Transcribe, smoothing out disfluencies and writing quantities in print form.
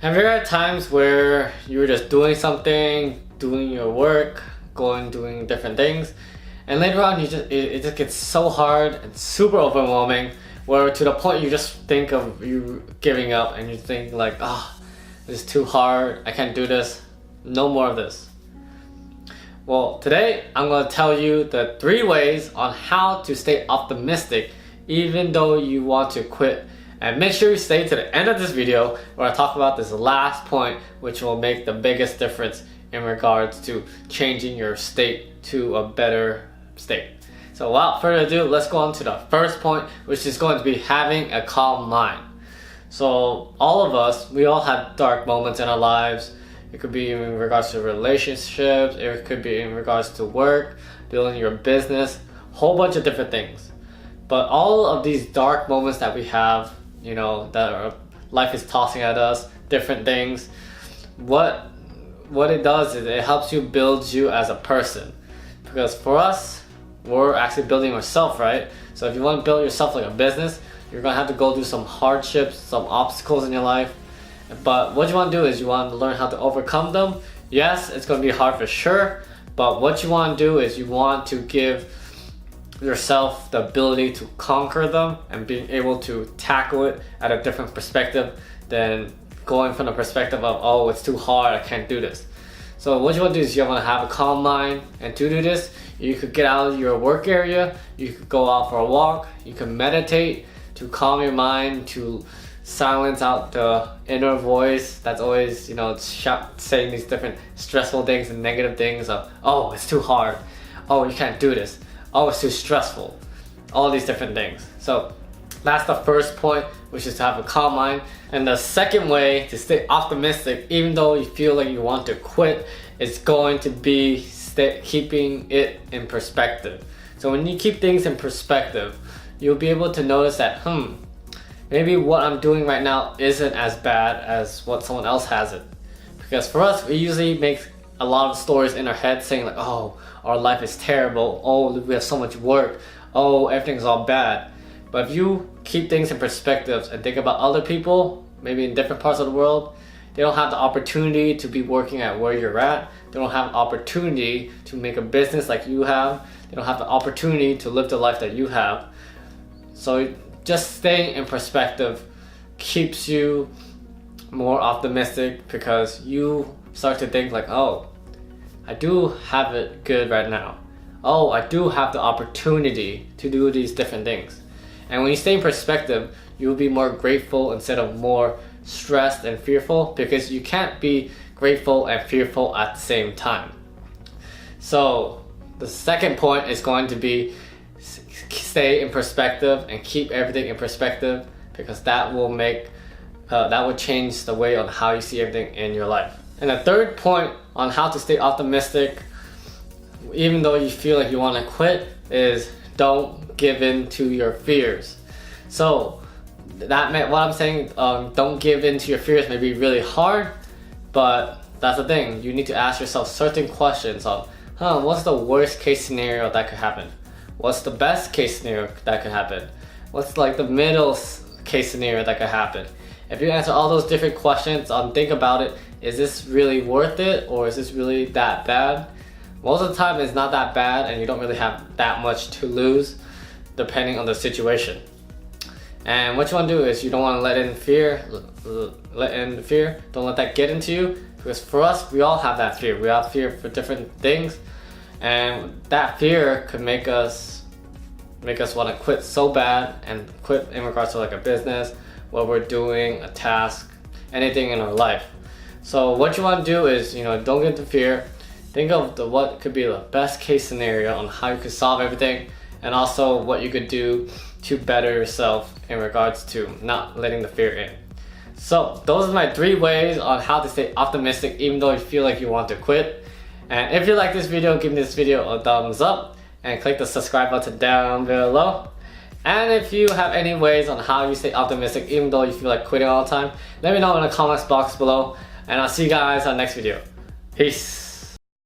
Have you had times where you were just doing something, doing your work, doing different things, and later on it just gets so hard and super overwhelming, where to the point you just think of you giving up and you think like, this is too hard, I can't do this, no more of this. Well, today I'm going to tell you the 3 ways on how to stay optimistic even though you want to quit. And make sure you stay to the end of this video where I talk about this last point, which will make the biggest difference in regards to changing your state to a better state. So without further ado, let's go on to the first point, which is going to be having a calm mind. So all of us, we all have dark moments in our lives. It could be in regards to relationships, it could be in regards to work, building your business, whole bunch of different things. But all of these dark moments that we have, life is tossing at us, different things, what it does is it helps you build you as a person. Because for us, we're actually building ourselves, right? So if you want to build yourself like a business, you're going to have to go through some hardships, some obstacles in your life. But what you want to do is you want to learn how to overcome them. Yes, it's going to be hard for sure, but what you want to do is you want to give yourself the ability to conquer them and being able to tackle it at a different perspective than going from the perspective of, oh, it's too hard, I can't do this. So what you want to do is you want to have a calm mind, and to do this, you could get out of your work area, you could go out for a walk, you can meditate to calm your mind, to silence out the inner voice that's always, saying these different stressful things and negative things of, oh, it's too hard, oh, you can't do this, oh, it's too stressful, all these different things. So that's the first point, which is to have a calm mind. And the second way to stay optimistic, even though you feel like you want to quit, is going to be keeping it in perspective. So when you keep things in perspective, you'll be able to notice that, maybe what I'm doing right now isn't as bad as what someone else has it. Because for us, we usually make a lot of stories in our head saying like, oh, our life is terrible, oh, we have so much work, oh, everything's all bad. But if you keep things in perspective and think about other people, maybe in different parts of the world, they don't have the opportunity to be working at where you're at. They don't have the opportunity to make a business like you have. They don't have the opportunity to live the life that you have. So just staying in perspective keeps you more optimistic, because you start to think like, oh, I do have it good right now. Oh, I do have the opportunity to do these different things. And when you stay in perspective, you'll be more grateful instead of more stressed and fearful, because you can't be grateful and fearful at the same time. So the second point is going to be stay in perspective and keep everything in perspective, because that will change the way on how you see everything in your life. And the third point on how to stay optimistic, even though you feel like you want to quit, is don't give in to your fears. So that meant what I'm saying, don't give in to your fears may be really hard, but that's the thing. You need to ask yourself certain questions of, what's the worst case scenario that could happen? What's the best case scenario that could happen? What's like the middle case scenario that could happen? If you answer all those different questions, think about it. Is this really worth it, or is this really that bad? Most of the time it's not that bad, and you don't really have that much to lose depending on the situation. And what you want to do is you don't want to let in fear. Don't let that get into you, because for us, we all have that fear. We have fear for different things, and that fear could make us want to quit so bad, and quit in regards to like a business, what we're doing, a task, anything in our life. So what you want to do is, don't get into fear. Think of what could be the best case scenario on how you could solve everything, and also what you could do to better yourself in regards to not letting the fear in. So those are my 3 ways on how to stay optimistic even though you feel like you want to quit. And if you like this video, give this video a thumbs up and click the subscribe button down below. And if you have any ways on how you stay optimistic even though you feel like quitting all the time, let me know in the comments box below, and I'll see you guys on the next video. Peace.